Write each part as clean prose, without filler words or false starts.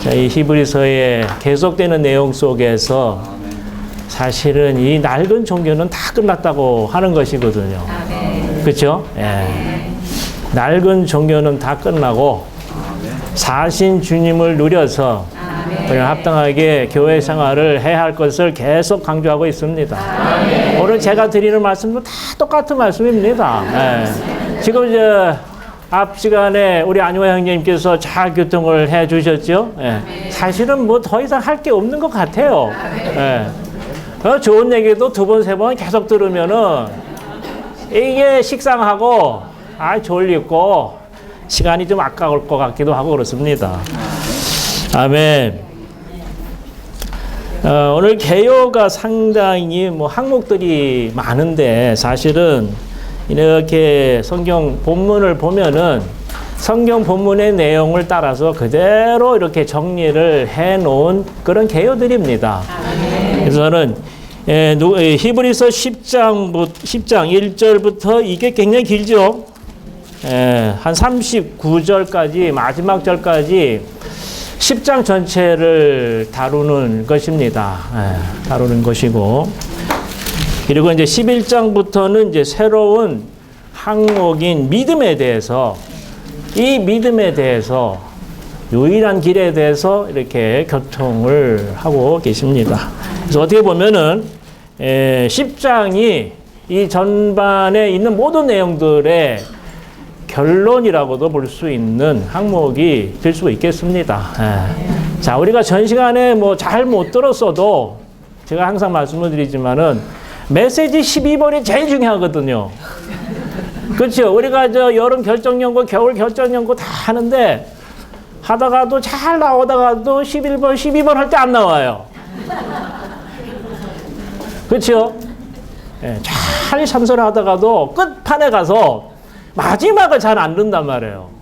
자, 이 히브리서의 계속되는 내용 속에서 사실은 이 낡은 종교는 다 끝났다고 하는 것이거든요. 그렇죠? 예. 낡은 종교는 다 끝나고 사신 주님을 누려서 그냥 합당하게 교회 생활을 해야 할 것을 계속 강조하고 있습니다. 오늘 제가 드리는 말씀도 다 똑같은 말씀입니다. 예. 지금 이제 앞 시간에 우리 안효아 형님께서 잘 교통을 해 주셨죠. 예. 사실은 뭐 더 이상 할 게 없는 것 같아요. 예. 좋은 얘기도 두 번, 세 번 계속 들으면은 이게 식상하고 졸리고 시간이 좀 아까울 것 같기도 하고 그렇습니다. 아멘. 오늘 개요가 상당히 뭐 항목들이 많은데 사실은 이렇게 성경 본문을 보면은 성경 본문의 내용을 따라서 그대로 이렇게 정리를 해 놓은 그런 개요들입니다. 그래서 저는 히브리서 10장 1절부터 이게 굉장히 길죠. 한 39절까지 마지막 절까지 10장 전체를 다루는 것입니다. 다루는 것이고 그리고 이제 11장부터는 이제 새로운 항목인 믿음에 대해서 이 믿음에 대해서 유일한 길에 대해서 이렇게 교통을 하고 계십니다. 그래서 어떻게 보면은 10장이 이 전반에 있는 모든 내용들의 결론이라고도 볼 수 있는 항목이 될 수 있겠습니다. 자, 우리가 전 시간에 뭐 잘 못 들었어도 제가 항상 말씀을 드리지만은 메시지 12번이 제일 중요하거든요. 그렇죠? 우리가 저 여름 결정연구, 겨울 결정연구 다 하는데 하다가도 잘 나오다가도 11번, 12번 할 때 안 나와요. 그렇죠? 잘 참선하다가도 끝판에 가서 마지막을 잘 안 듣는단 말이에요.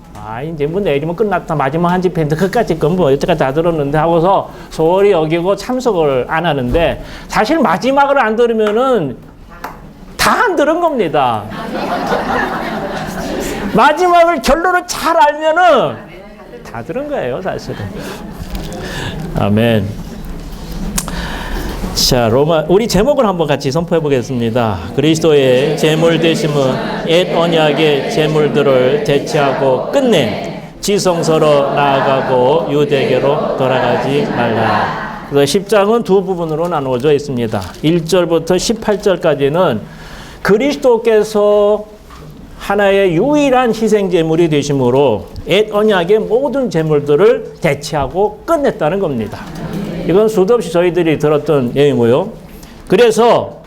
이제 뭐 내일이면 끝났다. 마지막 한 집회인데 그까짓 건 뭐 여태까지 다 들었는데 하고서 소홀히 여기고 참석을 안 하는데 사실 마지막을 안 들으면은 다 안 들은 겁니다. 마지막을 결론을 잘 알면은 다 들은 거예요, 사실은. 아멘. 자, 우리 제목을 한번 같이 선포해 보겠습니다. 그리스도의 제물 되심은 옛 언약의 제물들을 대체하고 끝내 지성소로 나아가고 유대교로 돌아가지 말라. 그래서 10장은 두 부분으로 나누어져 있습니다. 1절부터 18절까지는 그리스도께서 하나의 유일한 희생 제물이 되심으로 옛 언약의 모든 제물들을 대체하고 끝냈다는 겁니다. 이건 수도 없이 저희들이 들었던 내용이고요. 그래서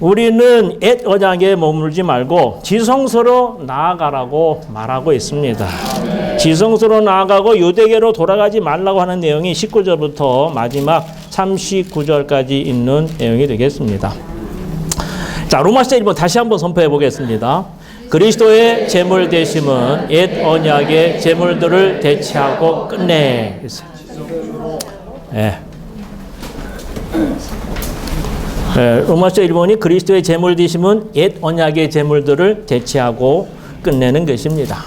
우리는 옛 언약에 머물지 말고 지성소로 나아가라고 말하고 있습니다. 지성소로 나아가고 유대교로 돌아가지 말라고 하는 내용이 19절부터 마지막 39절까지 있는 내용이 되겠습니다. 자, 로마서 1번 다시 한번 선포해 보겠습니다. 그리스도의 제물 되심은 옛 언약의 제물들을 대체하고 끝내. 로마서 1번이 그리스도의 제물 되심은 옛 언약의 제물들을 대체하고 끝내는 것입니다.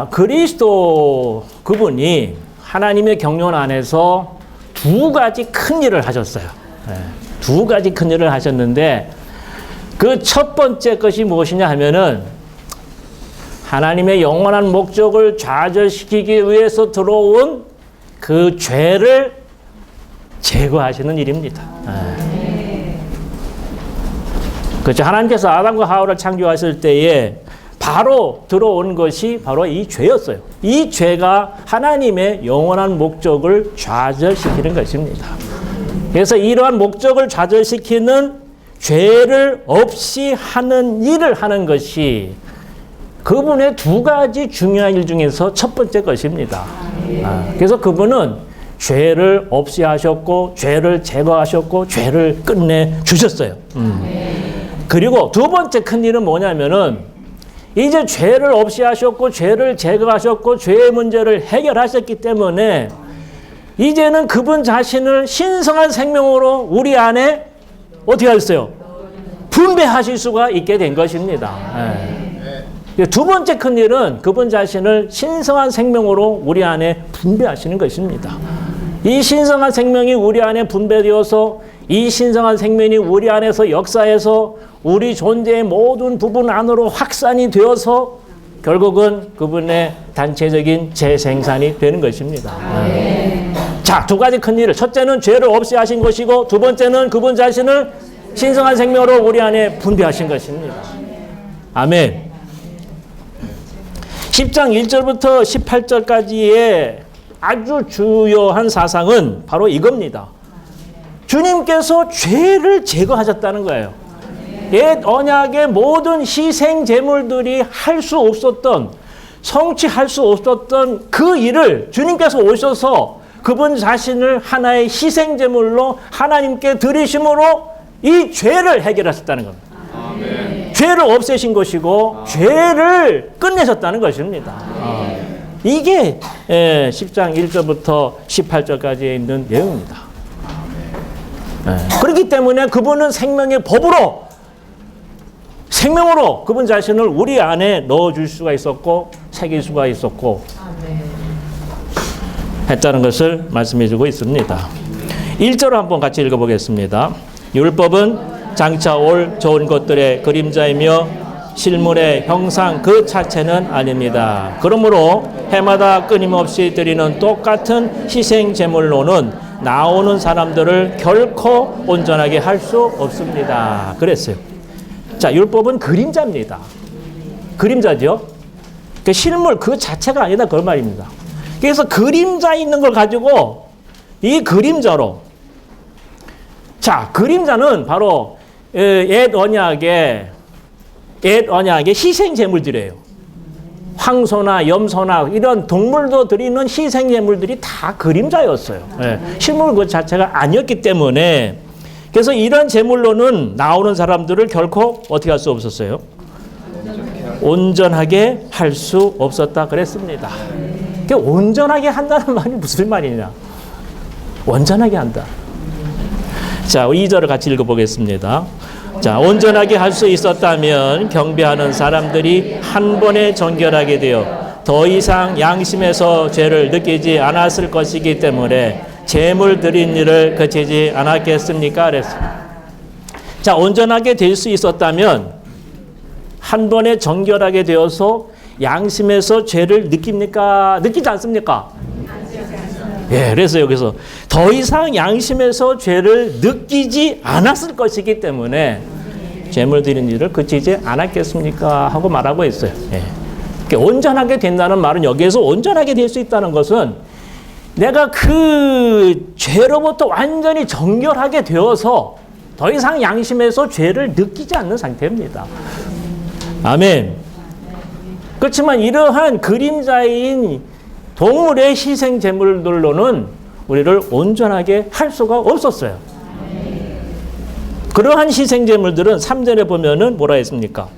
그리스도 그분이 하나님의 경륜 안에서 두 가지 큰 일을 하셨어요. 두 가지 큰 일을 하셨는데 그 첫 번째 것이 무엇이냐 하면은 하나님의 영원한 목적을 좌절시키기 위해서 들어온 그 죄를 제거하시는 일입니다. 그렇죠. 하나님께서 아담과 하와를 창조하실 때에 바로 들어온 것이 바로 이 죄였어요. 이 죄가 하나님의 영원한 목적을 좌절시키는 것입니다. 그래서 이러한 목적을 좌절시키는 죄를 없이 하는 일을 하는 것이 그분의 두 가지 중요한 일 중에서 첫 번째 것입니다. 그래서 그분은 죄를 없이 하셨고 죄를 제거하셨고 죄를 끝내 주셨어요. 그리고 두 번째 큰 일은 뭐냐면은 이제 죄를 없이 하셨고 죄를 제거하셨고 죄의 문제를 해결하셨기 때문에 이제는 그분 자신을 신성한 생명으로 우리 안에 어떻게 하셨어요? 분배하실 수가 있게 된 것입니다. 두 번째 큰 일은 그분 자신을 신성한 생명으로 우리 안에 분배하시는 것입니다. 이 신성한 생명이 우리 안에 분배되어서 이 신성한 생명이 우리 안에서 역사해서 우리 존재의 모든 부분 안으로 확산이 되어서 결국은 그분의 단체적인 재생산이 되는 것입니다. 자, 두 가지 큰 일을, 첫째는 죄를 없이 하신 것이고 두 번째는 그분 자신을 신성한 생명으로 우리 안에 분배하신 것입니다. 아멘. 10장 1절부터 18절까지의 아주 주요한 사상은 바로 이겁니다. 주님께서 죄를 제거하셨다는 거예요. 옛 언약의 모든 희생 제물들이 할 수 없었던, 성취할 수 없었던 그 일을 주님께서 오셔서 그분 자신을 하나의 희생 제물로 하나님께 드리심으로 이 죄를 해결하셨다는 겁니다. 아멘. 죄를 없애신 것이고 죄를 끝내셨다는 것입니다. 이게 10장 1절부터 18절까지에 있는 내용입니다. 그렇기 때문에 그분은 생명의 법으로, 생명으로 그분 자신을 우리 안에 넣어줄 수가 있었고 새길 수가 있었고 했다는 것을 말씀해 주고 있습니다. 1절을 한번 같이 읽어보겠습니다. 율법은 장차 올 좋은 것들의 그림자이며 실물의 형상 그 자체는 아닙니다. 그러므로 해마다 끊임없이 드리는 똑같은 희생 제물로는 나오는 사람들을 결코 온전하게 할 수 없습니다. 그랬어요. 자, 율법은 그림자입니다. 그림자죠. 그 실물 그 자체가 아니다 그 말입니다. 그래서 그림자 있는 걸 가지고 이 그림자로, 자, 그림자는 바로 옛 언약의 희생 제물들이에요. 황소나 염소나 이런 동물도 드리는 희생 제물들이 다 그림자였어요. 실물 그 자체가 아니었기 때문에, 그래서 이런 제물로는 나오는 사람들을 결코 어떻게 할 수 없었어요? 온전하게 할 수 없었다 그랬습니다. 온전하게 한다는 말이 무슨 말이냐? 온전하게 한다. 자, 2절을 같이 읽어보겠습니다. 자, 온전하게 할 수 있었다면 경배하는 사람들이 한 번에 정결하게 되어 더 이상 양심에서 죄를 느끼지 않았을 것이기 때문에 제물 드린 일을 그치지 않았겠습니까? 그랬습니다. 자, 온전하게 될 수 있었다면 한 번에 정결하게 되어서 양심에서 죄를 느낍니까? 느끼지 않습니까? 예, 그래서 여기서 더 이상 양심에서 죄를 느끼지 않았을 것이기 때문에 제물 드린 일을 그치지 않았겠습니까? 하고 말하고 있어요. 예. 온전하게 된다는 말은, 여기에서 온전하게 될 수 있다는 것은 내가 그 죄로부터 완전히 정결하게 되어서 더 이상 양심에서 죄를 느끼지 않는 상태입니다. 아멘. 그렇지만 이러한 그림자인 동물의 희생 제물들로는 우리를 온전하게 할 수가 없었어요. 그러한 희생 제물들은 3절에 보면은 뭐라 했습니까?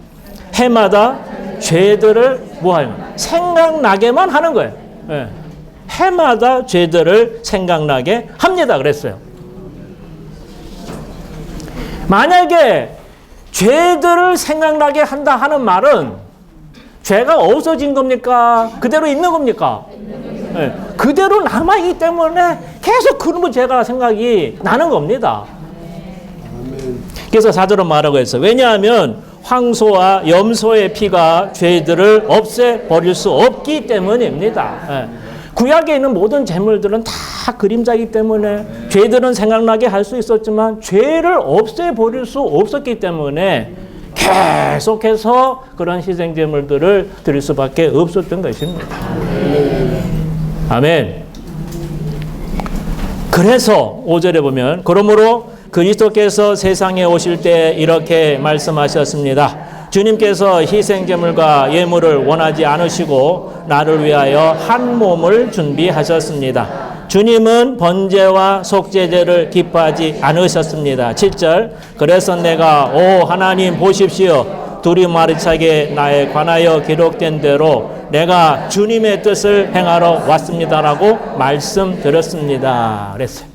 해마다 죄들을 뭐하요? 생각나게만 하는 거예요. 네. 해마다 죄들을 생각나게 합니다. 그랬어요. 만약에 죄들을 생각나게 한다 하는 말은 죄가 없어진 겁니까? 그대로 있는 겁니까? 네. 그대로 남아있기 때문에 계속 그런 죄가 생각이 나는 겁니다. 그래서 4절은 말하고 있어요. 왜냐하면 황소와 염소의 피가 죄들을 없애버릴 수 없기 때문입니다. 네. 구약에 있는 모든 제물들은 다 그림자이기 때문에 죄들은 생각나게 할 수 있었지만 죄를 없애버릴 수 없었기 때문에 계속해서 그런 희생 제물들을 드릴 수밖에 없었던 것입니다. 아멘. 그래서 5절에 보면 그러므로 그리스도께서 세상에 오실 때 이렇게 말씀하셨습니다. 주님께서 희생제물과 예물을 원하지 않으시고 나를 위하여 한 몸을 준비하셨습니다. 주님은 번제와 속죄제를 기뻐하지 않으셨습니다. 7절 그래서 내가 오 하나님 보십시오. 두리마리차게 나에 관하여 기록된 대로 내가 주님의 뜻을 행하러 왔습니다라고 말씀드렸습니다. 그랬어요.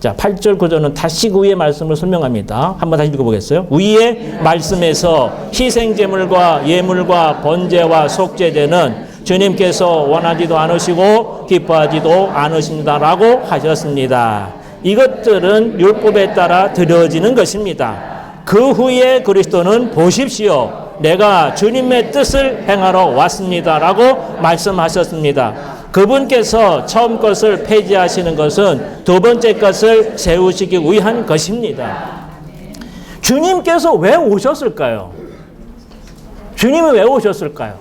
자, 8절 9절은 다시 그 위의 말씀을 설명합니다. 한번 다시 읽어보겠어요? 위의 말씀에서 희생제물과 예물과 번제와 속죄제는 주님께서 원하지도 않으시고 기뻐하지도 않으신다라고 하셨습니다. 이것들은 율법에 따라 드려지는 것입니다. 그 후에 그리스도는 보십시오. 내가 주님의 뜻을 행하러 왔습니다라고 말씀하셨습니다. 그분께서 처음 것을 폐지하시는 것은 두 번째 것을 세우시기 위한 것입니다. 주님께서 왜 오셨을까요? 주님이 왜 오셨을까요?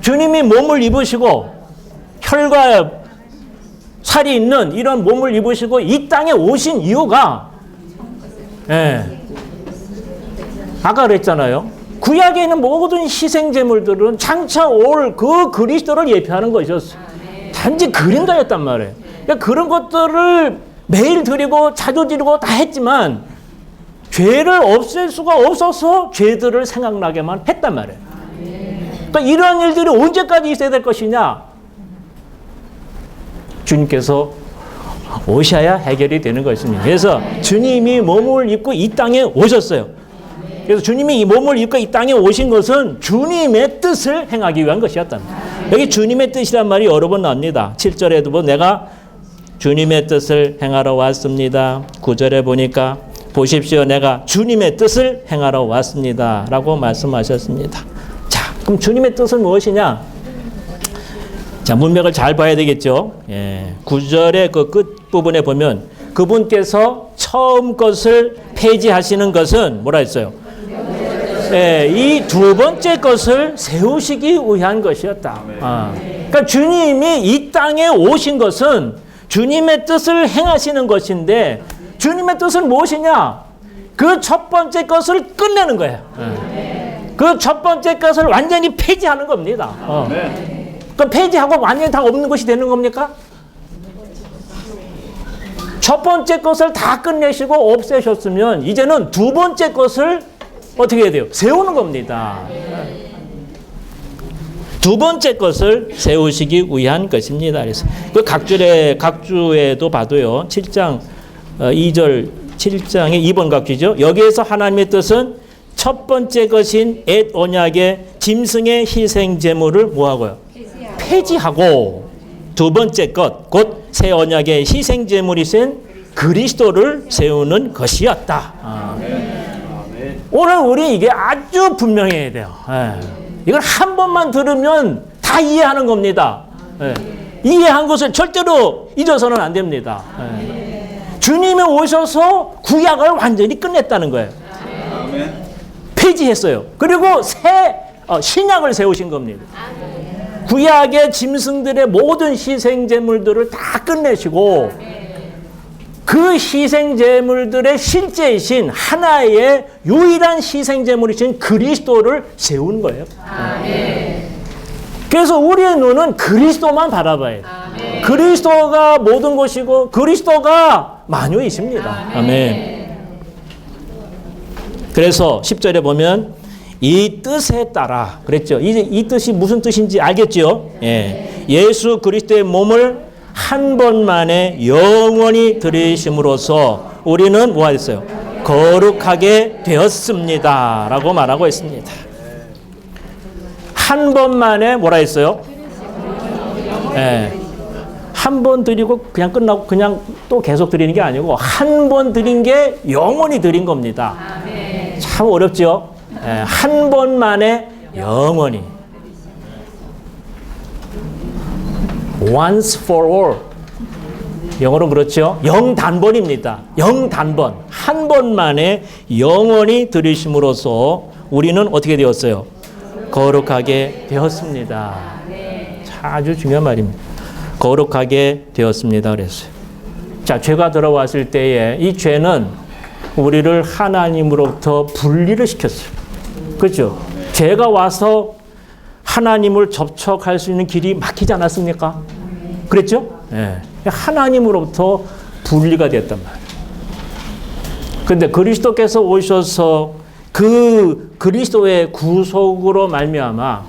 주님이 몸을 입으시고 혈과 살이 있는 이런 몸을 입으시고 이 땅에 오신 이유가 아까 그랬잖아요. 구약에 있는 모든 희생제물들은 장차 올 그 그리스도를 예표하는 것이었어요. 단지 그림자였단 말이에요. 그러니까 그런 것들을 매일 드리고 자주 드리고 다 했지만 죄를 없앨 수가 없어서 죄들을 생각나게만 했단 말이에요. 그러니까 이러한 일들이 언제까지 있어야 될 것이냐? 주님께서 오셔야 해결이 되는 것입니다. 그래서 주님이 몸을 입고 이 땅에 오셨어요. 그래서 주님이 이 몸을 입고 이 땅에 오신 것은 주님의 뜻을 행하기 위한 것이었답니다. 여기 주님의 뜻이란 말이 여러 번 나옵니다. 7절에도 보면 내가 주님의 뜻을 행하러 왔습니다. 9절에 보니까 보십시오. 내가 주님의 뜻을 행하러 왔습니다. 라고 말씀하셨습니다. 자, 그럼 주님의 뜻은 무엇이냐? 자, 문맥을 잘 봐야 되겠죠. 9절의 그 끝부분에 보면 그분께서 처음 것을 폐지하시는 것은 뭐라 했어요? 이 두 번째 것을 세우시기 위한 것이었다. 그러니까 주님이 이 땅에 오신 것은 주님의 뜻을 행하시는 것인데 주님의 뜻은 무엇이냐? 그 첫 번째 것을 끝내는 거예요. 그 첫 번째 것을 완전히 폐지하는 겁니다. 그럼 폐지하고 완전히 다 없는 것이 되는 겁니까? 첫 번째 것을 다 끝내시고 없애셨으면 이제는 두 번째 것을 어떻게 해야 돼요? 세우는 겁니다. 두 번째 것을 세우시기 위한 것입니다. 그래서 그 각주에도 봐도요. 7장 2절 7장의 2번 각주죠. 여기에서 하나님의 뜻은 첫 번째 것인 옛 언약의 짐승의 희생 제물을 뭐하고요? 폐지하고 두 번째 것, 곧 새 언약의 희생 제물이신 그리스도를 세우는 것이었다. 오늘 우리 이게 아주 분명해야 돼요. 이걸 한 번만 들으면 다 이해하는 겁니다. 이해한 것을 절대로 잊어서는 안 됩니다. 주님이 오셔서 구약을 완전히 끝냈다는 거예요. 폐지했어요. 그리고 새 신약을 세우신 겁니다. 구약의 짐승들의 모든 희생제물들을 다 끝내시고 그 희생제물들의 실제이신 하나의 유일한 희생제물이신 그리스도를 세우는 거예요. 그래서 우리의 눈은 그리스도만 바라봐야 돼요. 그리스도가 모든 것이고 그리스도가 만유이십니다. 아멘. 그래서 10절에 보면 이 뜻에 따라 그랬죠. 이 뜻이 무슨 뜻인지 알겠죠? 예수 그리스도의 몸을 한 번만에 영원히 드리심으로써 우리는 뭐 했어요? 거룩하게 되었습니다. 라고 말하고 있습니다. 한 번만에 뭐라 했어요? 한 번 드리고 그냥 끝나고 그냥 또 계속 드리는 게 아니고 한 번 드린 게 영원히 드린 겁니다. 참 어렵죠? 한 번만에 영원히. Once for all. 영어로 그렇죠. 영단번입니다. 영단번. 한 번만에 영원히 드리심으로써 우리는 어떻게 되었어요? 거룩하게 되었습니다. 아주 중요한 말입니다. 거룩하게 되었습니다. 그랬어요. 자, 죄가 들어왔을 때에 이 죄는 우리를 하나님으로부터 분리를 시켰어요. 그렇죠? 죄가 와서 하나님을 접촉할 수 있는 길이 막히지 않았습니까? 그랬죠? 하나님으로부터 분리가 됐단 말이에요. 그런데 그리스도께서 오셔서 그 그리스도의 구속으로 말미암아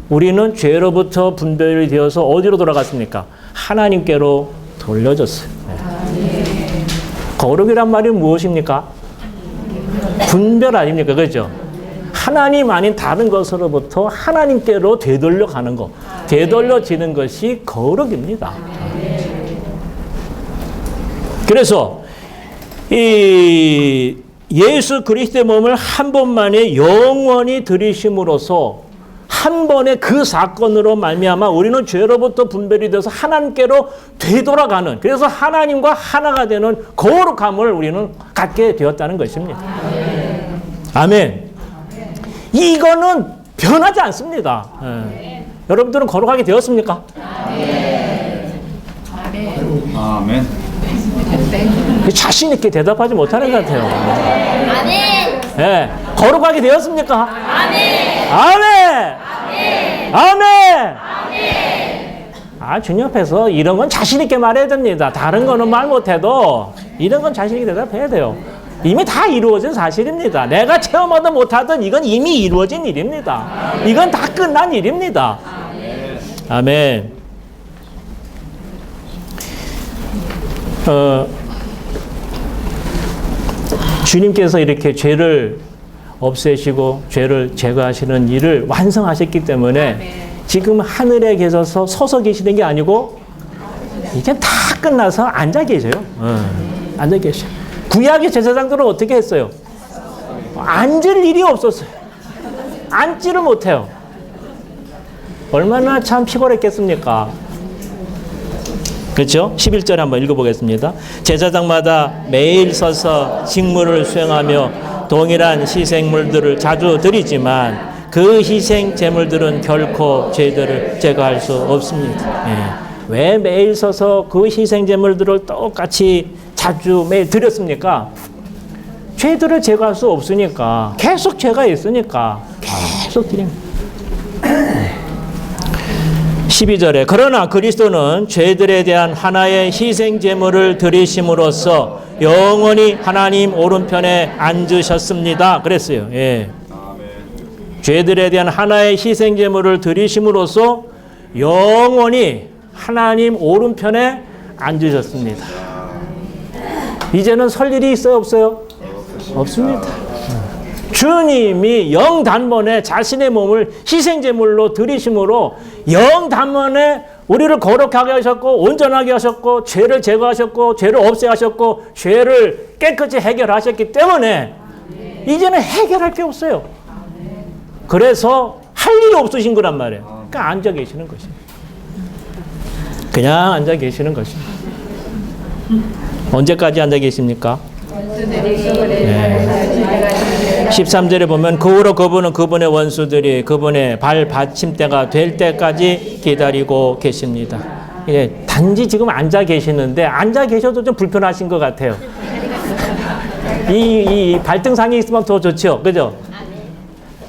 우리는 죄로부터 분별이 되어서 어디로 돌아갔습니까? 하나님께로 돌려졌어요. 거룩이란 말이 무엇입니까? 분별 아닙니까? 그죠? 하나님 아닌 다른 것으로부터 하나님께로 되돌려 가는 것, 되돌려지는 것이 거룩입니다. 그래서 이 예수 그리스도의 몸을 한 번만에 영원히 들이심으로써 한 번의 그 사건으로 말미암아 우리는 죄로부터 분별이 돼서 하나님께로 되돌아가는, 그래서 하나님과 하나가 되는 거룩함을 우리는 갖게 되었다는 것입니다. 아멘. 이거는 변하지 않습니다. 여러분들은 거룩하게 되었습니까? 아멘. 자신 있게 대답하지 못하는 것 같아요. 아멘. 네. 거룩하게 되었습니까? 아멘. 아멘. 아멘. 아멘. 아멘. 주님 앞에서 이런 건 자신 있게 말해야 됩니다. 다른 거는 말 못해도 이런 건 자신 있게 대답해야 돼요. 이미 다 이루어진 사실입니다. 내가 체험하든 못하든 이건 이미 이루어진 일입니다. 이건 다 끝난 일입니다. 아멘. 주님께서 이렇게 죄를 없애시고 죄를 제거하시는 일을 완성하셨기 때문에 지금 하늘에 계셔서 서서 계시는 게 아니고 이제 다 끝나서 앉아 계셔요. 앉아 계셔. 구약의 제사장들은 어떻게 했어요? 앉을 일이 없었어요. 앉지를 못해요. 얼마나 참 피곤했겠습니까? 그렇죠? 11절 한번 읽어보겠습니다. 제사장마다 매일 서서 직무를 수행하며 동일한 희생물들을 자주 드리지만 그 희생 제물들은 결코 죄들을 제거할 수 없습니다. 예. 왜 매일 서서 그 희생 제물들을 똑같이 자주 매일 드렸습니까? 죄들을 제거할 수 없으니까, 계속 죄가 있으니까 계속 드립니다. 12절에 그러나 그리스도는 죄들에 대한 하나의 희생 제물을 드리심으로써 영원히 하나님 오른편에 앉으셨습니다. 그랬어요. 예. 죄들에 대한 하나의 희생 제물을 드리심으로써 영원히 하나님 오른편에 앉으셨습니다. 이제는 설 일이 있어요, 없어요? 없습니다. 주님이 영단번에 자신의 몸을 희생제물로 드리심으로 영단번에 우리를 거룩하게 하셨고 온전하게 하셨고 죄를 제거하셨고 죄를 없애하셨고 죄를 깨끗이 해결하셨기 때문에 이제는 해결할 게 없어요. 그래서 할 일이 없으신 거란 말이에요. 그러니까 앉아 계시는 것입니다. 그냥 앉아 계시는 것입니다. 언제까지 앉아 계십니까? 네. 13절에 보면 그 후로 그분은 그분의 원수들이 그분의 발 받침대가 될 때까지 기다리고 계십니다. 예, 단지 지금 앉아 계시는데 앉아 계셔도 좀 불편하신 것 같아요. 이 발등상에 있으면 더 좋죠, 그죠?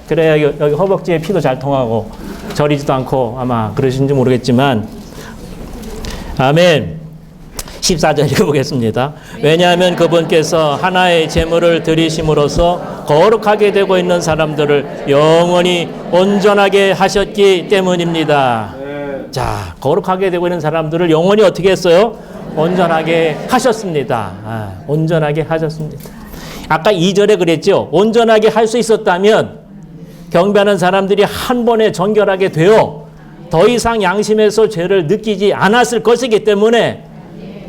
그래야 여기 허벅지에 피도 잘 통하고 저리지도 않고 아마 그러신지 모르겠지만 아멘. 14절 읽어보겠습니다. 왜냐하면 그분께서 하나의 제물을 드리심으로써 거룩하게 되고 있는 사람들을 영원히 온전하게 하셨기 때문입니다. 자, 거룩하게 되고 있는 사람들을 영원히 어떻게 했어요? 온전하게 하셨습니다. 온전하게 하셨습니다. 아까 2절에 그랬죠. 온전하게 할 수 있었다면 경배하는 사람들이 한 번에 정결하게 되어 더 이상 양심에서 죄를 느끼지 않았을 것이기 때문에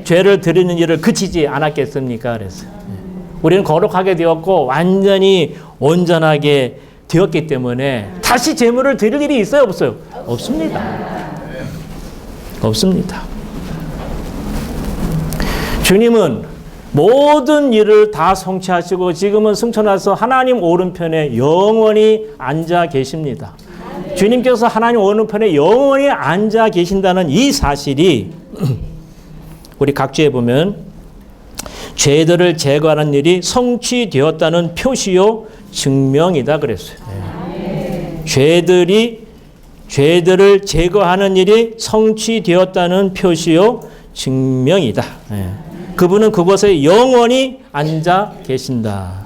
죄를 드리는 일을 그치지 않았겠습니까? 그래서 우리는 거룩하게 되었고 완전히 온전하게 되었기 때문에 다시 제물을 드릴 일이 있어요, 없어요? 없습니다. 없습니다. 주님은 모든 일을 다 성취하시고 지금은 승천하셔서 하나님 오른편에 영원히 앉아 계십니다. 주님께서 하나님 오른편에 영원히 앉아 계신다는 이 사실이 우리 각주에 보면 죄들을 제거하는 일이 성취되었다는 표시요 증명이다 그랬어요. 죄들을 제거하는 일이 성취되었다는 표시요 증명이다. 그분은 그곳에 영원히 앉아 계신다.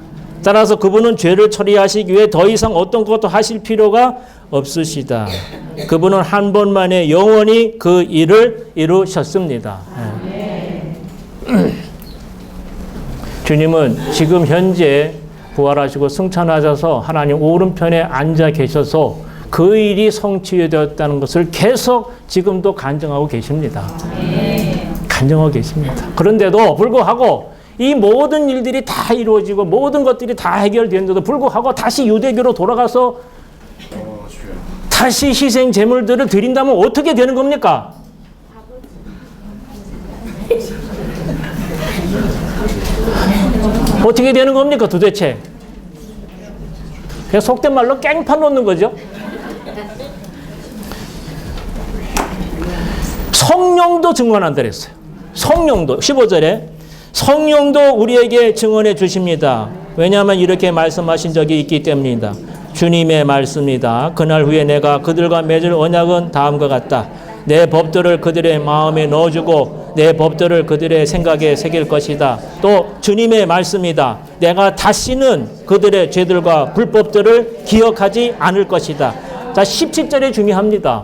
따라서 그분은 죄를 처리하시기 위해 더 이상 어떤 것도 하실 필요가 없으시다. 그분은 한 번만에 영원히 그 일을 이루셨습니다. 주님은 지금 현재 부활하시고 승천하셔서 하나님 오른편에 앉아 계셔서 그 일이 성취되었다는 것을 계속 지금도 간증하고 계십니다. 간증하고 계십니다. 그런데도 불구하고 이 모든 일들이 다 이루어지고 모든 것들이 다 해결되는데도 불구하고 다시 유대교로 돌아가서 다시 희생 제물들을 드린다면 어떻게 되는 겁니까? 어떻게 되는 겁니까 도대체? 그냥 속된 말로 깽판 놓는 거죠. 성령도 증언한다 그랬어요. 성령도 15절에 성령도 우리에게 증언해 주십니다. 왜냐하면 이렇게 말씀하신 적이 있기 때문이다. 주님의 말씀이다. 그날 후에 내가 그들과 맺을 언약은 다음과 같다. 내 법들을 그들의 마음에 넣어주고 내 법들을 그들의 생각에 새길 것이다. 또 주님의 말씀이다. 내가 다시는 그들의 죄들과 불법들을 기억하지 않을 것이다. 자, 17절이 중요합니다.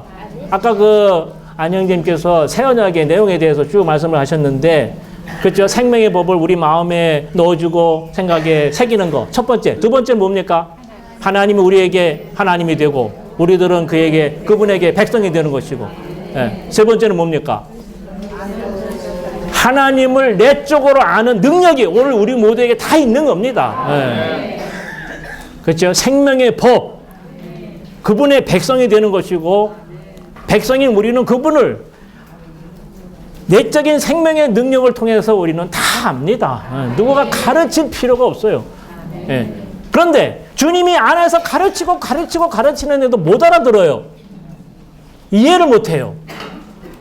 아까 그 안영재님께서 새 언약의 내용에 대해서 쭉 말씀을 하셨는데, 그렇죠? 생명의 법을 우리 마음에 넣어주고 생각에 새기는 거. 첫 번째. 두 번째는 뭡니까? 하나님이 우리에게 하나님이 되고 우리들은 그분에게 백성이 되는 것이고. 예. 세 번째는 뭡니까? 하나님을 내적으로 아는 능력이 오늘 우리 모두에게 다 있는 겁니다. 예. 그렇죠? 생명의 법. 그분의 백성이 되는 것이고 백성인 우리는 그분을 내적인 생명의 능력을 통해서 우리는 다 압니다. 누구가 가르칠 필요가 없어요. 예. 그런데 주님이 안에서 가르치는데도 못 알아들어요. 이해를 못해요.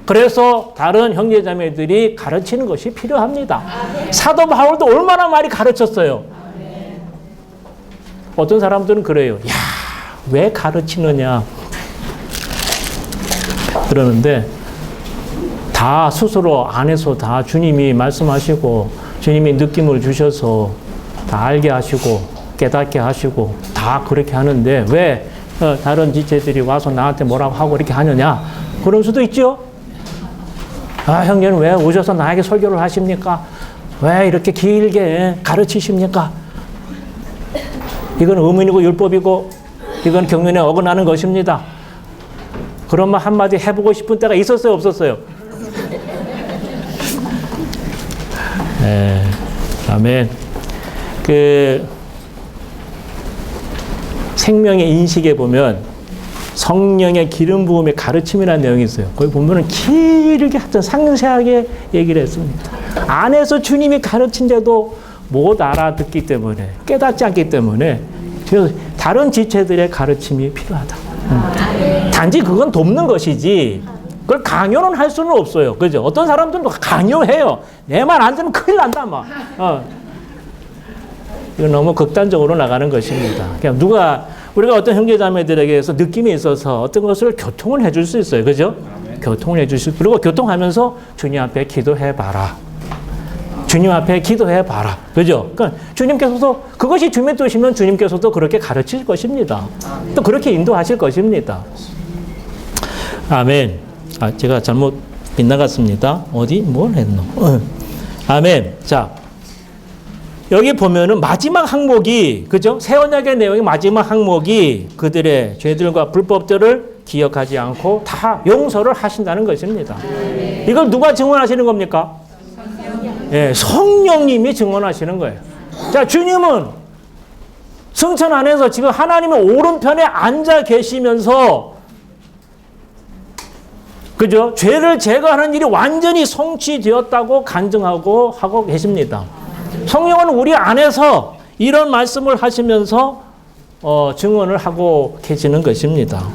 그래서 다른 형제자매들이 가르치는 것이 필요합니다. 사도 바울도 얼마나 많이 가르쳤어요. 어떤 사람들은 그래요. 야, 왜 가르치느냐 그러는데 다 스스로 안에서 다 주님이 말씀하시고 주님이 느낌을 주셔서 다 알게 하시고 깨닫게 하시고 다 그렇게 하는데 왜 다른 지체들이 와서 나한테 뭐라고 하고 이렇게 하느냐 그럴 수도 있죠. 아, 형제는 왜 오셔서 나에게 설교를 하십니까? 왜 이렇게 길게 가르치십니까? 이건 의문이고 율법이고 이건 경륜에 어긋나는 것입니다. 그런 말 한마디 해보고 싶은 때가 있었어요, 없었어요? 네, 아멘. 생명의 인식에 보면 성령의 기름 부음의 가르침이라는 내용이 있어요. 거기 보면은 길게 하여튼 상세하게 얘기를 했습니다. 안에서 주님이 가르친데도 못 알아듣기 때문에 깨닫지 않기 때문에 다른 지체들의 가르침이 필요하다. 단지 그건 돕는 것이지 그걸 강요는 할 수는 없어요. 그죠? 어떤 사람들은 강요해요. 내 말 안 들으면 큰일 난다 막. 이건 너무 극단적으로 나가는 것입니다. 그냥 우리가 어떤 형제자매들에게서 느낌이 있어서 어떤 것을 교통을 해줄 수 있어요. 그죠? 교통을 해줄 수, 그리고 교통하면서 주님 앞에 기도해봐라. 주님 앞에 기도해봐라. 그죠? 그러니까 주님께서도 그것이 주님의 뜻이면 주님께서도 그렇게 가르칠 것입니다. 또 그렇게 인도하실 것입니다. 아멘. 아, 제가 잘못 빗나갔습니다. 어디? 뭘 했노? 아멘. 자. 여기 보면은 마지막 항목이, 그죠? 새 언약의 내용의 마지막 항목이 그들의 죄들과 불법들을 기억하지 않고 다 용서를 하신다는 것입니다. 이걸 누가 증언하시는 겁니까? 예, 성령님이 증언하시는 거예요. 자, 주님은 승천 안에서 지금 하나님의 오른편에 앉아 계시면서, 그죠? 죄를 제거하는 일이 완전히 성취되었다고 간증하고 하고 계십니다. 성령은 우리 안에서 이런 말씀을 하시면서 증언을 하고 계시는 것입니다.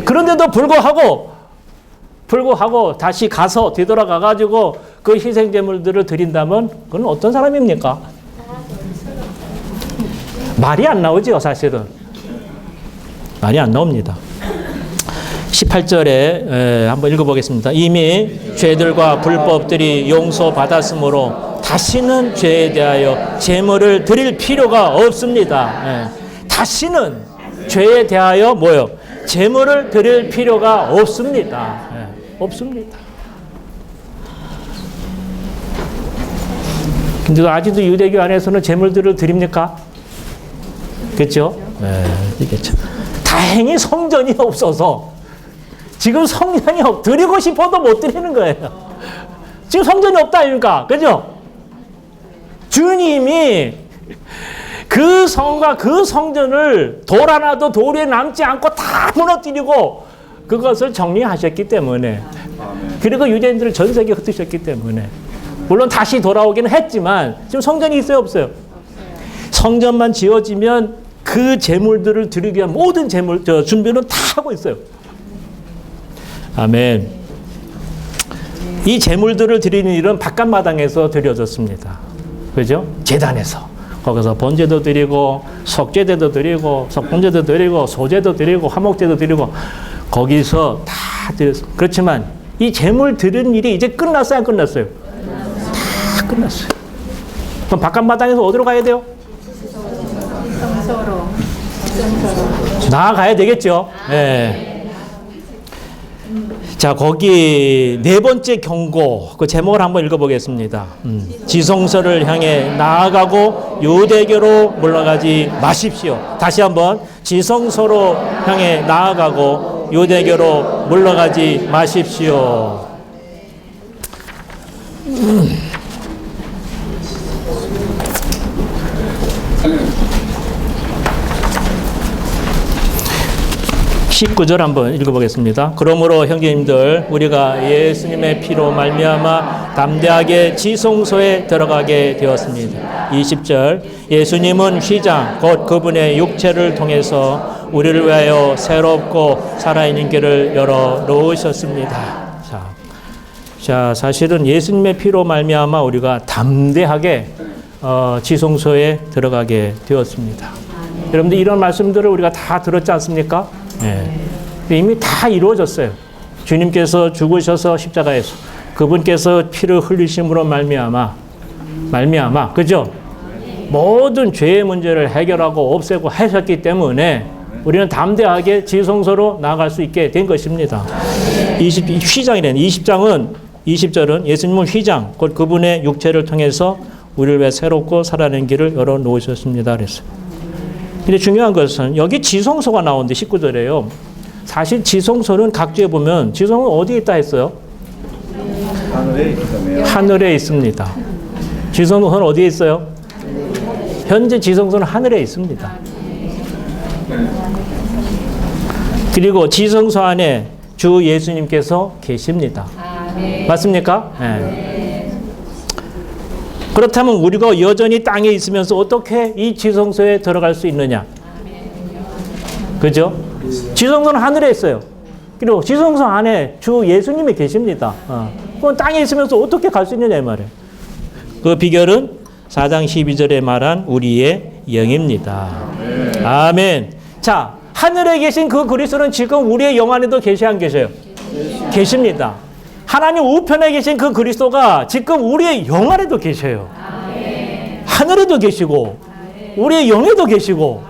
그런데도 불구하고 다시 가서 되돌아가 가지고 그 희생제물들을 드린다면 그건 어떤 사람입니까? 말이 안 나오죠, 사실은. 말이 안 나옵니다. 18절에 한번 읽어보겠습니다. 이미 죄들과 불법들이 용서받았으므로 다시는 죄에 대하여 제물을 드릴 필요가 없습니다. 다시는 죄에 대하여 뭐요? 제물을 드릴 필요가 없습니다. 없습니다. 근데 아직도 유대교 안에서는 제물들을 드립니까? 그렇죠? 네, 그렇죠. 다행히 성전이 없어서 지금 성전이 드리고 싶어도 못 드리는 거예요. 지금 성전이 없다 아닙니까? 그죠? 주님이 그 성과 그 성전을 돌 하나도 돌 위에 남지 않고 다 무너뜨리고 그것을 정리하셨기 때문에, 그리고 유대인들을 전 세계에 흩으셨기 때문에, 물론 다시 돌아오기는 했지만 지금 성전이 있어요, 없어요? 성전만 지어지면 그 제물들을 드리기 위한 모든 준비는 다 하고 있어요. 아멘. 이 제물들을 드리는 일은 바깥마당에서 드려졌습니다. 그죠? 제단에서. 거기서 번제도 드리고, 속죄제도 드리고, 속번제도 드리고, 소제도 드리고, 화목제도 드리고, 거기서 다 드렸어요. 그렇지만 이 제물 드리는 일이 이제 끝났어요, 안 끝났어요? 다 끝났어요. 그럼 바깥마당에서 어디로 가야 돼요? 나아가야 되겠죠. 네. 자, 거기 네 번째 경고, 그 제목을 한번 읽어보겠습니다. 지성소를 향해 나아가고 유대교로 물러가지 마십시오. 다시 한번, 지성소로 향해 나아가고 유대교로 물러가지 마십시오. 음. 19절 한번 읽어보겠습니다. 그러므로 형제님들, 우리가 예수님의 피로 말미암아 담대하게 지성소에 들어가게 되었습니다. 20절, 예수님은 휘장 곧 그분의 육체를 통해서 우리를 위하여 새롭고 살아있는 길을 열어 놓으셨습니다. 자, 사실은 예수님의 피로 말미암아 우리가 담대하게 지성소에 들어가게 되었습니다. 여러분들 이런 말씀들을 우리가 다 들었지 않습니까? 네. 이미 다 이루어졌어요. 주님께서 죽으셔서 십자가에서 그분께서 피를 흘리심으로 말미암아, 그죠? 모든 죄의 문제를 해결하고 없애고 하셨기 때문에 우리는 담대하게 지성소로 나아갈 수 있게 된 것입니다. 휘장이라는 20절은 예수님은 휘장, 곧 그분의 육체를 통해서 우리를 위해 새롭고 살아낸 길을 열어 놓으셨습니다. 그랬어요. 근데 중요한 것은 여기 지성소가 나오는데 19절에요. 사실 지성소는 각주에 보면 지성은 어디에 있다 했어요? 하늘에 있습니다. 지성소는 어디에 있어요? 현재 지성소는 하늘에 있습니다. 그리고 지성소 안에 주 예수님께서 계십니다. 맞습니까? 네. 그렇다면 우리가 여전히 땅에 있으면서 어떻게 이 지성소에 들어갈 수 있느냐? 그죠? 지성소는 하늘에 있어요. 그리고 지성소 안에 주 예수님이 계십니다. 그럼 땅에 있으면서 어떻게 갈 수 있느냐 이 말이에요. 그 비결은 4장 12절에 말한 우리의 영입니다. 아멘. 자, 하늘에 계신 그 그리스도는 지금 우리의 영 안에도 계시 안 계셔요? 계십니다. 하나님 우편에 계신 그 그리스도가 지금 우리의 영 안에도 계셔요. 하늘에도 계시고 우리의 영에도 계시고,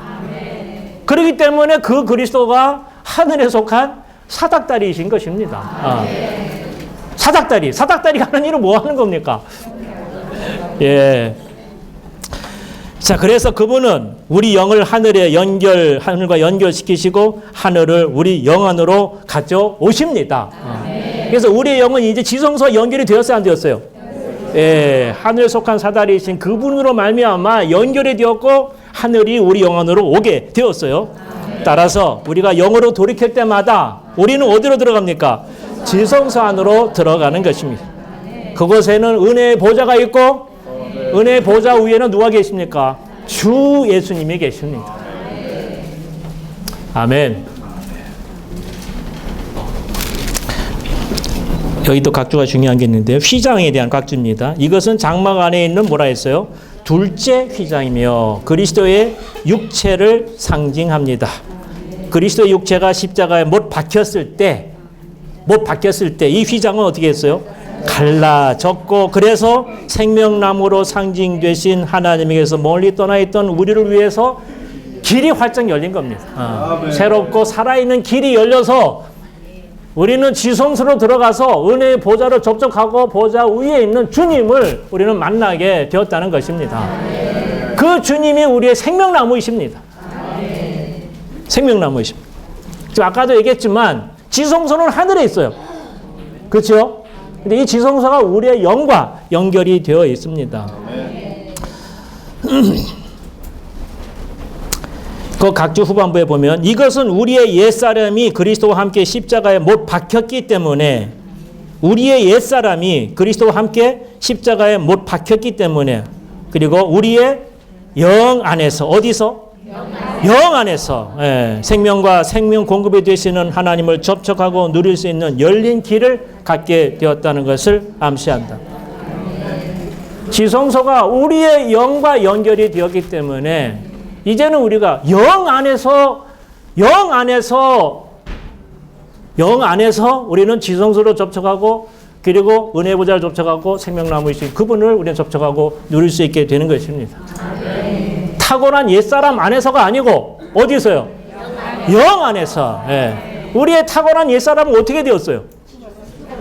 그렇기 때문에 그 그리스도가 하늘에 속한 사닥다리이신 것입니다. 사닥다리가 하는 일은 뭐 하는 겁니까? 예. 자, 그래서 그분은 우리 영을 하늘과 연결시키시고 하늘을 우리 영 안으로 가져오십니다. 그래서 우리의 영은 이제 지성소와 연결이 되었어요, 안 되었어요? 예, 하늘에 속한 사다리이신 그분으로 말미암아 연결이 되었고 하늘이 우리 영 안으로 오게 되었어요. 따라서 우리가 영으로 돌이킬 때마다 우리는 어디로 들어갑니까? 지성소 안으로 들어가는 것입니다. 그곳에는 은혜의 보좌가 있고 은혜의 보좌 위에는 누가 계십니까? 주 예수님이 계십니다. 아멘. 여기 또 각주가 중요한 게 있는데요. 휘장에 대한 각주입니다. 이것은 장막 안에 있는 뭐라 했어요? 둘째 휘장이며 그리스도의 육체를 상징합니다. 그리스도의 육체가 십자가에 못 박혔을 때 이 휘장은 어떻게 했어요? 갈라졌고, 그래서 생명나무로 상징되신 하나님에게서 멀리 떠나 있던 우리를 위해서 길이 활짝 열린 겁니다. 새롭고 살아있는 길이 열려서 우리는 지성소로 들어가서 은혜의 보좌를 접촉하고 보좌 위에 있는 주님을 우리는 만나게 되었다는 것입니다. 그 주님이 우리의 생명나무이십니다. 생명나무이십니다. 지금 아까도 얘기했지만 지성소는 하늘에 있어요. 그렇죠? 근데 이 지성소가 우리의 영과 연결이 되어 있습니다. 그 각주 후반부에 보면 이것은 우리의 옛사람이 그리스도와 함께 십자가에 못 박혔기 때문에 우리의 옛사람이 그리스도와 함께 십자가에 못 박혔기 때문에 그리고 우리의 영 안에서 어디서? 영 안에서 생명과 생명 공급이 되시는 하나님을 접촉하고 누릴 수 있는 열린 길을 갖게 되었다는 것을 암시한다. 지성소가 우리의 영과 연결이 되었기 때문에 이제는 우리가 영 안에서 우리는 지성소로 접촉하고 그리고 은혜 보좌를 접촉하고 생명나무이신 그분을 우리는 접촉하고 누릴 수 있게 되는 것입니다. 탁월한 옛사람 안에서가 아니고 어디서요? 영 안에서. 우리의 탁월한 옛사람은 어떻게 되었어요?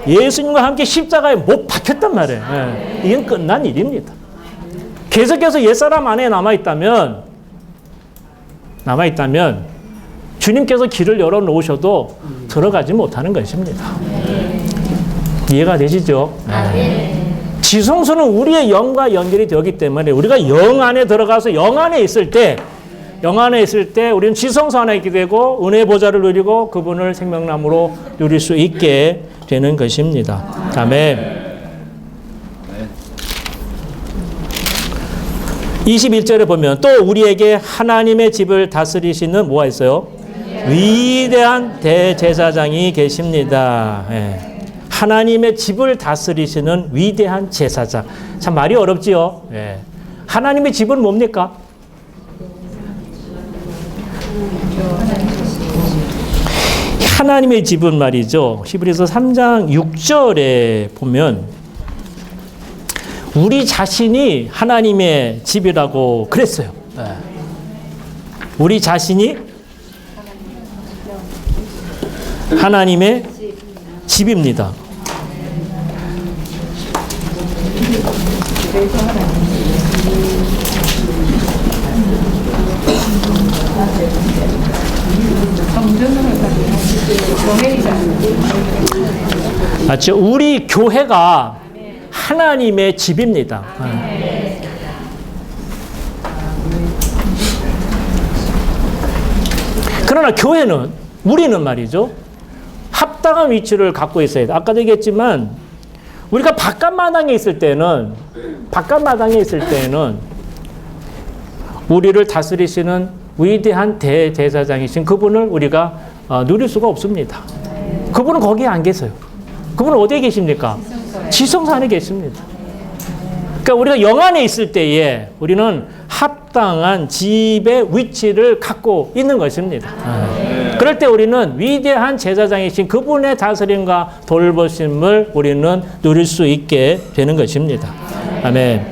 예수님과 함께 십자가에 못 박혔단 말이에요. 이건 끝난 일입니다. 계속해서 옛사람 안에 남아있다면 주님께서 길을 열어놓으셔도 들어가지 못하는 것입니다. 이해가 되시죠? 지성소는 우리의 영과 연결이 되었기 때문에 우리가 영 안에 들어가서 영 안에 있을 때 우리는 지성소 안에 있게 되고 은혜의 보좌를 누리고 그분을 생명나무로 누릴 수 있게 되는 것입니다. 아멘. 21절에 보면 또 우리에게 하나님의 집을 다스리시는 뭐가 있어요? 위대한 대제사장이 계십니다. 하나님의 집을 다스리시는 위대한 제사장. 참 말이 어렵지요. 하나님의 집은 뭡니까? 하나님의 집은 말이죠. 히브리서 3장 6절에 보면 우리 자신이 하나님의 집이라고 그랬어요. 우리 자신이 하나님의 집입니다. 맞죠? 우리 교회가 하나님의 집입니다. 그러나 교회는 우리는 말이죠. 합당한 위치를 갖고 있어야 돼. 아까도 얘기했지만 우리가 바깥마당에 있을 때는 우리를 다스리시는 위대한 대제사장이신 그분을 우리가 누릴 수가 없습니다. 그분은 거기에 안 계세요. 그분은 어디에 계십니까? 지성소 안에 계십니다. 그러니까 우리가 영 안에 있을 때에 우리는 합당한 집의 위치를 갖고 있는 것입니다. 그럴 때 우리는 위대한 제사장이신 그분의 다스림과 돌보심을 우리는 누릴 수 있게 되는 것입니다. 아멘.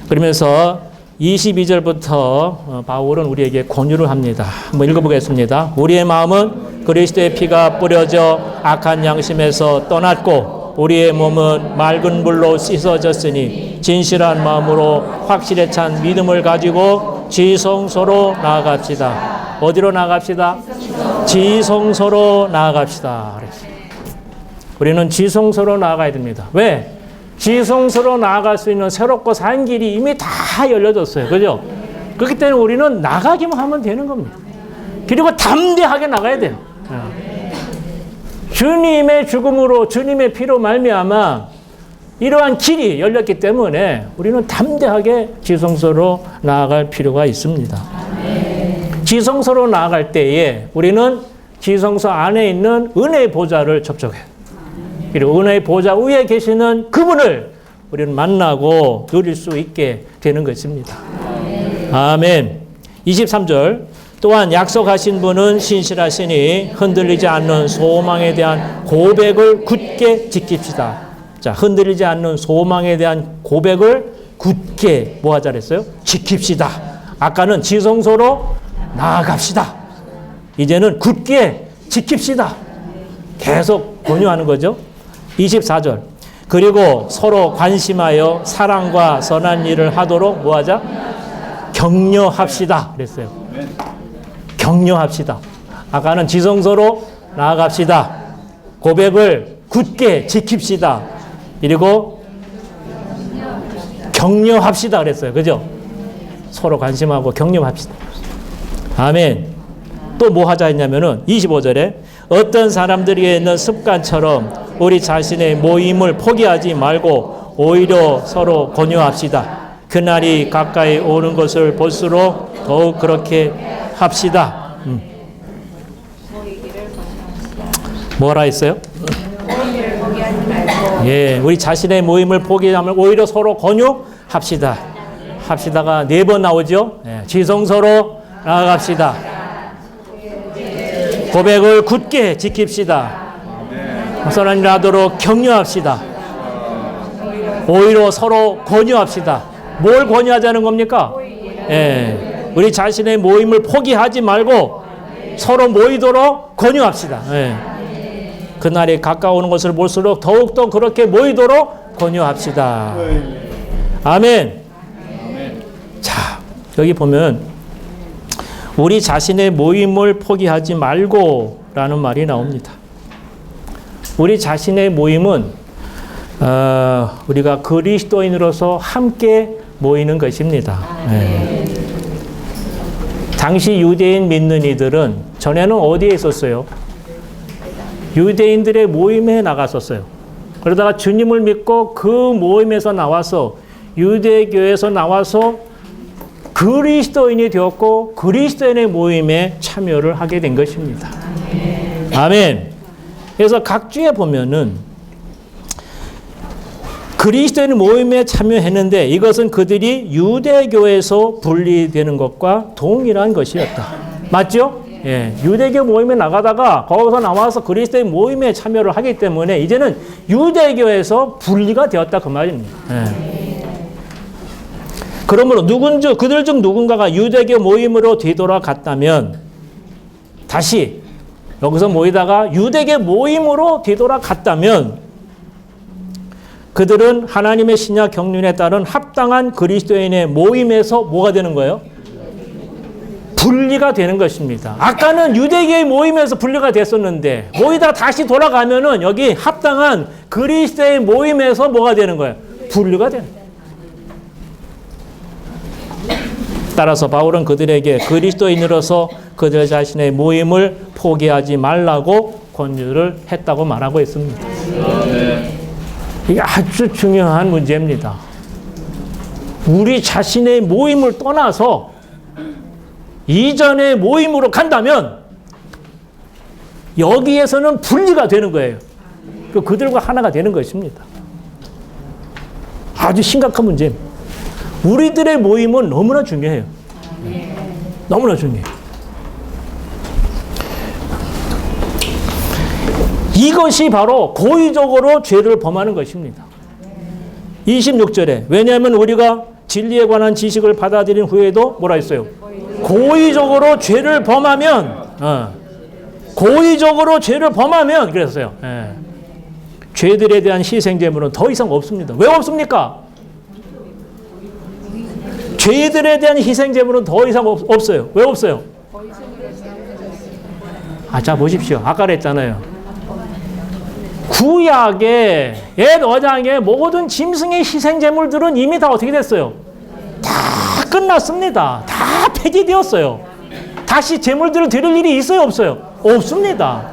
그러면서 22절부터 바울은 우리에게 권유를 합니다. 한번 읽어보겠습니다. 우리의 마음은 그리스도의 피가 뿌려져 악한 양심에서 떠났고 우리의 몸은 맑은 물로 씻어졌으니 진실한 마음으로 확실에 찬 믿음을 가지고 지성소로 나아갑시다. 어디로 나아갑시다? 지성소로 나아갑시다. 우리는 지성소로 나아가야 됩니다. 왜? 지성소로 나아갈 수 있는 새롭고 산 길이 이미 다 열려졌어요. 그죠? 그렇기 때문에 우리는 나가기만 하면 되는 겁니다. 그리고 담대하게 나가야 돼요. 주님의 죽음으로 주님의 피로 말미암아 이러한 길이 열렸기 때문에 우리는 담대하게 지성소로 나아갈 필요가 있습니다. 지성소로 나아갈 때에 우리는 지성소 안에 있는 은혜의 보좌를 접촉해요. 그리고 은혜의 보좌 위에 계시는 그분을 우리는 만나고 누릴 수 있게 되는 것입니다. 아멘. 23절 또한 약속하신 분은 신실하시니 흔들리지 않는 소망에 대한 고백을 굳게 지킵시다. 자, 흔들리지 않는 소망에 대한 고백을 굳게 뭐 하자 그랬어요? 지킵시다. 아까는 지성소로 나아갑시다. 이제는 굳게 지킵시다. 계속 권유하는 거죠. 24절. 그리고 서로 관심하여 사랑과 선한 일을 하도록 뭐하자? 격려합시다. 그랬어요. 격려합시다. 아까는 지성소로 나아갑시다. 고백을 굳게 지킵시다. 그리고 격려합시다. 그랬어요. 그죠? 서로 관심하고 격려합시다. 아멘. 또 뭐 하자 했냐면은 25절에 어떤 사람들에게 있는 습관처럼 우리 자신의 모임을 포기하지 말고 오히려 서로 권유합시다. 그날이 가까이 오는 것을 볼수록 더욱 그렇게 합시다. 뭐라 했어요? 예, 우리 자신의 모임을 포기하면 오히려 서로 권유합시다. 합시다가 4번 나오죠. 예, 지성소로 나아갑시다. 고백을 굳게 지킵시다. 선한 일 하도록 격려합시다. 오히려 서로 권유합시다. 뭘 권유하자는 겁니까? 예, 우리 자신의 모임을 포기하지 말고 서로 모이도록 권유합시다. 예. 그날이 가까우는 것을 볼수록 더욱더 그렇게 모이도록 권유합시다. 아멘. 자, 여기 보면 우리 자신의 모임을 포기하지 말고 라는 말이 나옵니다. 우리 자신의 모임은 우리가 그리스도인으로서 함께 모이는 것입니다. 네. 당시 유대인 믿는 이들은 전에는 어디에 있었어요? 유대인들의 모임에 나갔었어요. 그러다가 주님을 믿고 그 모임에서 나와서 유대교에서 나와서 그리스도인이 되었고 그리스도인의 모임에 참여를 하게 된 것입니다. 아멘. 그래서 각 주에 보면은 그리스도인 모임에 참여했는데 이것은 그들이 유대교에서 분리되는 것과 동일한 것이었다. 맞죠? 예, 유대교 모임에 나가다가 거기서 나와서 그리스도인 모임에 참여를 하기 때문에 이제는 유대교에서 분리가 되었다 그 말입니다. 예. 그러므로 그들 중 누군가가 유대교 모임으로 뒤돌아갔다면 다시 여기서 모이다가 유대교 모임으로 뒤돌아갔다면 그들은 하나님의 신약 경륜에 따른 합당한 그리스도인의 모임에서 뭐가 되는 거예요? 분리가 되는 것입니다. 아까는 유대교의 모임에서 분리가 됐었는데 모이다 다시 돌아가면은 여기 합당한 그리스도의 모임에서 뭐가 되는 거예요? 분리가 되는 거예요. 따라서 바울은 그들에게 그리스도인으로서 그들 자신의 모임을 포기하지 말라고 권유를 했다고 말하고 있습니다. 이게 아주 중요한 문제입니다. 우리 자신의 모임을 떠나서 이전의 모임으로 간다면 여기에서는 분리가 되는 거예요. 그들과 하나가 되는 것입니다. 아주 심각한 문제입니다. 우리들의 모임은 너무나 중요해요. 너무나 중요해요. 이것이 바로 고의적으로 죄를 범하는 것입니다. 26절에 왜냐하면 우리가 진리에 관한 지식을 받아들인 후에도 뭐라 했어요? 고의적으로 죄를 범하면 고의적으로 죄를 범하면 그랬어요. 예. 죄들에 대한 희생제물은 더 이상 없습니다. 왜 없습니까? 죄들에 대한 희생제물은 더 이상 없어요. 왜 없어요? 자 보십시오. 아까 그랬잖아요. 구약의 옛 어장의 모든 짐승의 희생제물들은 이미 다 어떻게 됐어요? 다 끝났습니다. 다 폐기되었어요. 다시 제물들을 드릴 일이 있어요? 없어요? 없습니다.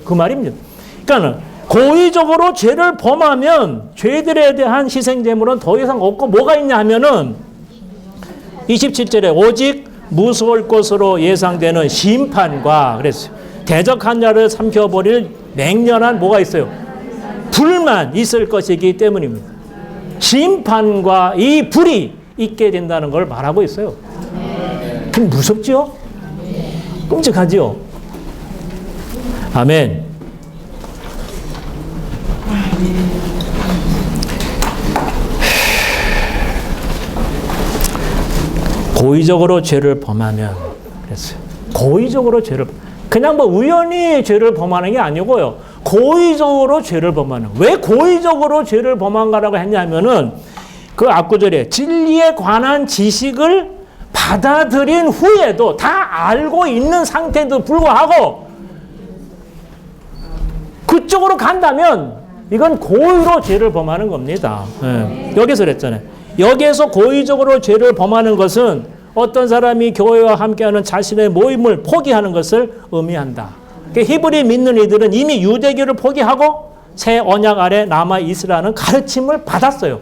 그 말입니다. 그러니까 고의적으로 죄를 범하면 죄들에 대한 희생제물은 더 이상 없고 뭐가 있냐 하면은 27절에 오직 무서울 것으로 예상되는 심판과 그랬어요. 대적한 자를 삼켜버릴 맹렬한 뭐가 있어요? 불만 있을 것이기 때문입니다. 심판과 이 불이 있게 된다는 걸 말하고 있어요. 그럼 무섭죠? 끔찍하죠? 아멘. 고의적으로 죄를 범하면 그랬어요. 고의적으로 죄를 그냥 뭐 우연히 죄를 범하는 게 아니고요. 고의적으로 죄를 범하는. 왜 고의적으로 죄를 범한가라고 했냐면은 그 앞구절에 진리에 관한 지식을 받아들인 후에도 다 알고 있는 상태에도 불구하고 그쪽으로 간다면 이건 고의로 죄를 범하는 겁니다. 예. 여기서 그랬잖아요. 여기에서 고의적으로 죄를 범하는 것은 어떤 사람이 교회와 함께하는 자신의 모임을 포기하는 것을 의미한다. 그러니까 히브리 믿는 이들은 이미 유대교를 포기하고 새 언약 아래 남아 있으라는 가르침을 받았어요.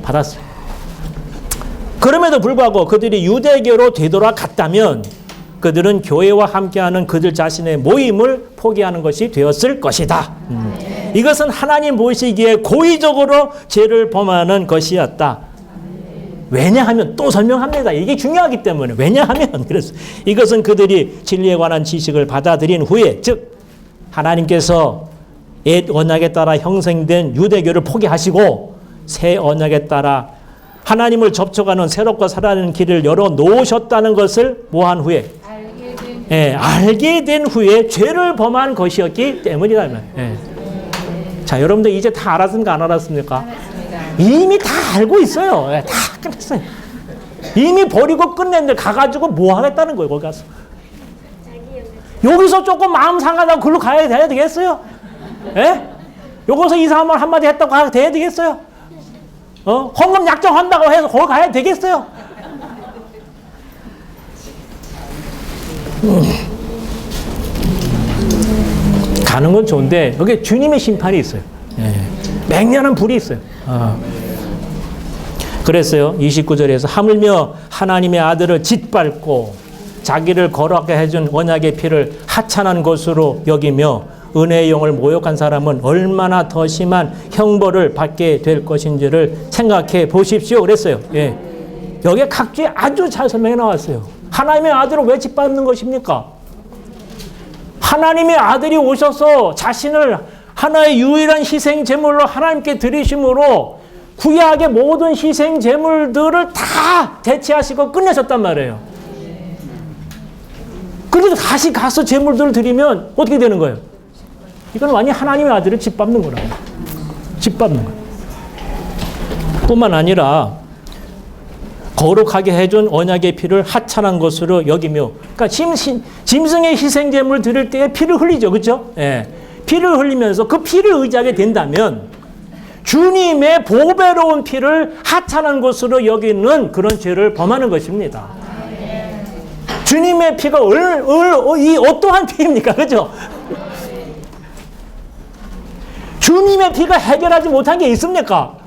받았어요. 그럼에도 불구하고 그들이 유대교로 되돌아갔다면 그들은 교회와 함께하는 그들 자신의 모임을 포기하는 것이 되었을 것이다. 이것은 하나님 보시기에 고의적으로 죄를 범하는 것이었다. 왜냐하면 또 설명합니다. 이게 중요하기 때문에. 왜냐하면 그래서 이것은 그들이 진리에 관한 지식을 받아들인 후에 즉 하나님께서 옛 언약에 따라 형성된 유대교를 포기하시고 새 언약에 따라 하나님을 접촉하는 새롭고 살아나는 길을 열어 놓으셨다는 것을 뭐한 후에 알게 된 후에 죄를 범한 것이었기 때문이다. 자, 여러분들 이제 다 알았습니까? 안 알았습니까? 이미 다 알고 있어요. 다 끝냈어요. 이미 버리고 끝냈는데 가가지고 뭐 하겠다는 거예요, 거기 가서. 여기서 조금 마음 상하다고 글로 가야 되겠어요? 예? 여기서 이상한 말 한마디 했다고 가야 되겠어요? 헌금 약정한다고 해서 거기 가야 되겠어요? 가는 건 좋은데 여기 주님의 심판이 있어요. 맹렬한 불이 있어요. 그랬어요. 29절에서 하물며 하나님의 아들을 짓밟고 자기를 거룩하게 해준 언약의 피를 하찮은 것으로 여기며 은혜의 영을 모욕한 사람은 얼마나 더 심한 형벌을 받게 될 것인지를 생각해 보십시오. 그랬어요. 여기에 각주에 아주 잘 설명해 나왔어요. 하나님의 아들을 왜 짓밟는 것입니까? 하나님의 아들이 오셔서 자신을 하나의 유일한 희생 제물로 하나님께 드리심으로 구약의 모든 희생 제물들을 다 대체하시고 끝내셨단 말이에요. 그래도 다시 가서 제물들을 드리면 어떻게 되는 거예요? 이건 완전히 하나님의 아들을 짓밟는 거라고. 짓밟는 거예요. 뿐만 아니라 거룩하게 해준 언약의 피를 하찮은 것으로 여기며, 그러니까 짐승의 희생제물 드릴 때에 피를 흘리죠, 그렇죠? 피를 흘리면서 그 피를 의지하게 된다면 주님의 보배로운 피를 하찮은 것으로 여기는 그런 죄를 범하는 것입니다. 주님의 피가 이 어떠한 피입니까, 그렇죠? 주님의 피가 해결하지 못한 게 있습니까?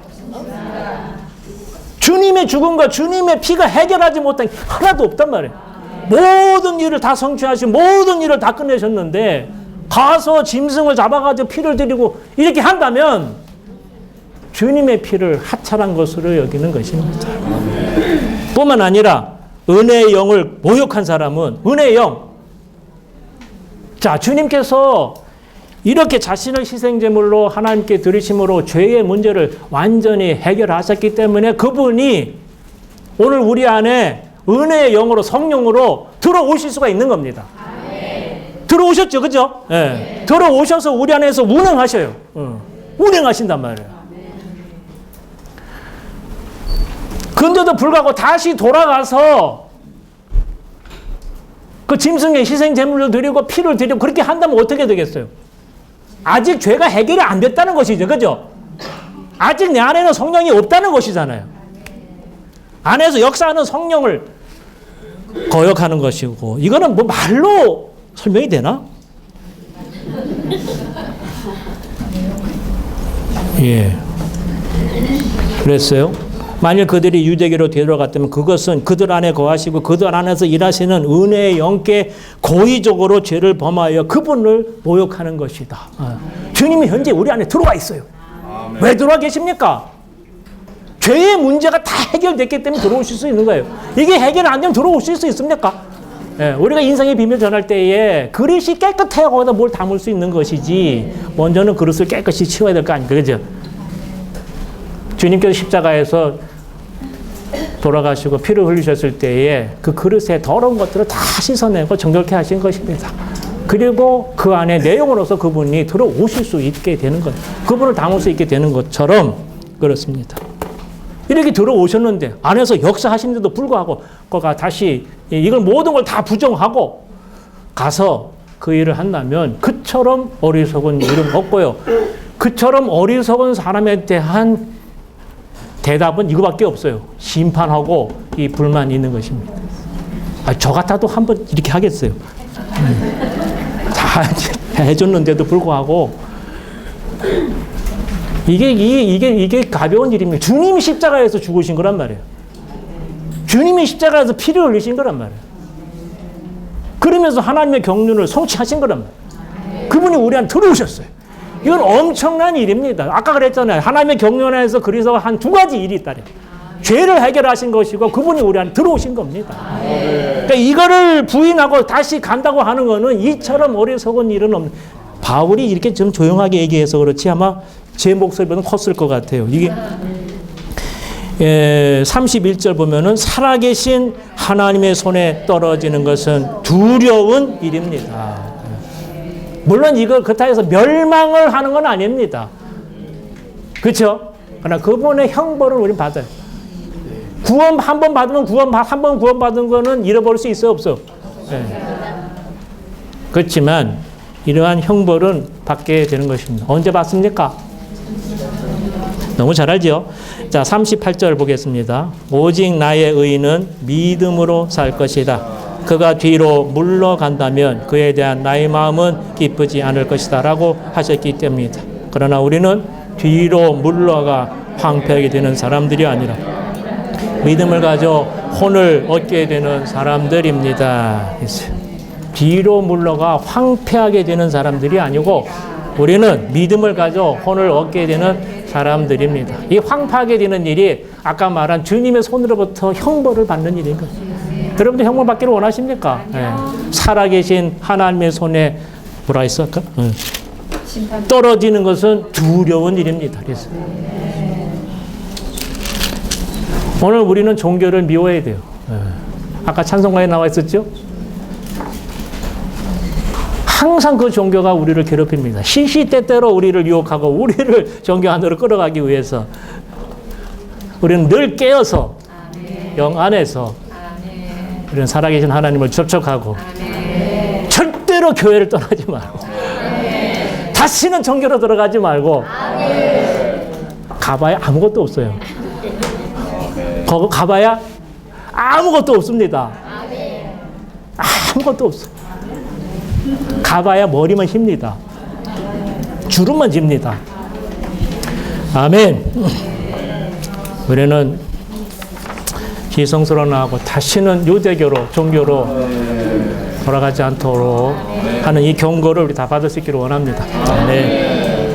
주님의 죽음과 주님의 피가 해결하지 못한 게 하나도 없단 말이에요. 모든 일을 다 성취하시고 모든 일을 다 끝내셨는데 가서 짐승을 잡아가지고 피를 드리고 이렇게 한다면 주님의 피를 하찮은 것으로 여기는 것입니다. 뿐만 아니라 은혜의 영을 모욕한 사람은 은혜의 영. 자, 주님께서 이렇게 자신을 희생제물로 하나님께 드리심으로 죄의 문제를 완전히 해결하셨기 때문에 그분이 오늘 우리 안에 은혜의 영으로 성령으로 들어오실 수가 있는 겁니다. 들어오셨죠, 그죠? 들어오셔서 우리 안에서 운행하셔요. 운행하신단 말이에요. 근데도 불구하고 다시 돌아가서 그 짐승의 희생제물을 드리고 피를 드리고 그렇게 한다면 어떻게 되겠어요? 아직 죄가 해결이 안 됐다는 것이죠. 그죠? 아직 내 안에는 성령이 없다는 것이잖아요. 안에서 역사하는 성령을 거역하는 것이고, 이거는 뭐 말로 설명이 되나? 그랬어요. 만일 그들이 유대교로 되돌아갔다면 그것은 그들 안에 거하시고 그들 안에서 일하시는 은혜의 영께 고의적으로 죄를 범하여 그분을 모욕하는 것이다. 주님이 현재 우리 안에 들어와 있어요. 아멘. 왜 들어와 계십니까? 죄의 문제가 다 해결됐기 때문에 들어오실 수 있는 거예요. 이게 해결 안 되면 들어오실 수 있습니까? 우리가 인생의 비밀 전할 때에 그릇이 깨끗해야 거기다 뭘 담을 수 있는 것이지 먼저는 그릇을 깨끗이 치워야 될 거 아닙니까? 그죠? 주님께서 십자가에서 돌아가시고 피를 흘리셨을 때에 그 그릇에 더러운 것들을 다 씻어내고 정결케 하신 것입니다. 그리고 그 안에 내용으로서 그분이 들어오실 수 있게 되는 거예요. 그분을 담을 수 있게 되는 것처럼 그렇습니다. 이렇게 들어오셨는데 안에서 역사하시는데도 불구하고 그가 다시 이걸 모든 걸 다 부정하고 가서 그 일을 한다면 그처럼 어리석은 일은 없고요. 그처럼 어리석은 사람에 대한 대답은 이거밖에 없어요. 심판하고 이 불만이 있는 것입니다. 저 같아도 한번 이렇게 하겠어요. 다 해줬는데도 불구하고 이게 가벼운 일입니다. 주님이 십자가에서 죽으신 거란 말이에요. 주님이 십자가에서 피를 흘리신 거란 말이에요. 그러면서 하나님의 경륜을 성취하신 거란 말이에요. 그분이 우리한테 들어오셨어요. 이건 엄청난 일입니다. 아까 그랬잖아요. 하나님의 경륜 안에서 그리스도가 한 두 가지 일이 있다래. 죄를 해결하신 것이고 그분이 우리한테 들어오신 겁니다. 그러니까 이거를 부인하고 다시 간다고 하는 거는 이처럼 어리석은 일은 없는. 바울이 이렇게 좀 조용하게 얘기해서 그렇지 아마 제 목소리보다 컸을 것 같아요. 이게 31절 보면은 살아계신 하나님의 손에 떨어지는 것은 두려운 일입니다. 물론 이걸 그렇다 해서 멸망을 하는 건 아닙니다. 그렇죠? 그러나 그분의 형벌을 우리는 받아요. 구원 한 번 받으면 한 번 구원 받은 거는 잃어버릴 수 있어요, 없어요? 네. 그렇지만 이러한 형벌은 받게 되는 것입니다. 언제 받습니까? 너무 잘 알죠? 자, 38절 보겠습니다. 오직 나의 의인은 믿음으로 살 것이다. 그가 뒤로 물러간다면 그에 대한 나의 마음은 기쁘지 않을 것이다 라고 하셨기 때문이다. 그러나 우리는 뒤로 물러가 황폐하게 되는 사람들이 아니라 믿음을 가져 혼을 얻게 되는 사람들입니다. 뒤로 물러가 황폐하게 되는 사람들이 아니고 우리는 믿음을 가져 혼을 얻게 되는 사람들입니다. 이 황폐하게 되는 일이 아까 말한 주님의 손으로부터 형벌을 받는 일인 거예요. 여러분들 형벌 받기를 원하십니까? 네. 살아계신 하나님의 손에 뭐라 했을까? 떨어지는 것은 두려운 일입니다. 그래서 오늘 우리는 종교를 미워해야 돼요. 아까 찬송가에 나와 있었죠? 항상 그 종교가 우리를 괴롭힙니다. 시시때때로 우리를 유혹하고 우리를 종교 안으로 끌어가기 위해서 우리는 늘 깨어서 영 안에서 우리는 살아계신 하나님을 접촉하고 절대로 교회를 떠나지 말고 다시는 종교로 들어가지 말고 가봐야 아무것도 없어요. 거기 가봐야 아무것도 없습니다. 아무것도 없어요. 가봐야 머리만 힙니다. 주름만 집니다. 아멘. 우리는 희성스러워하고 다시는 유대교로 종교로 돌아가지 않도록 하는 이 경고를 우리 다 받을 수 있기를 원합니다. 아멘.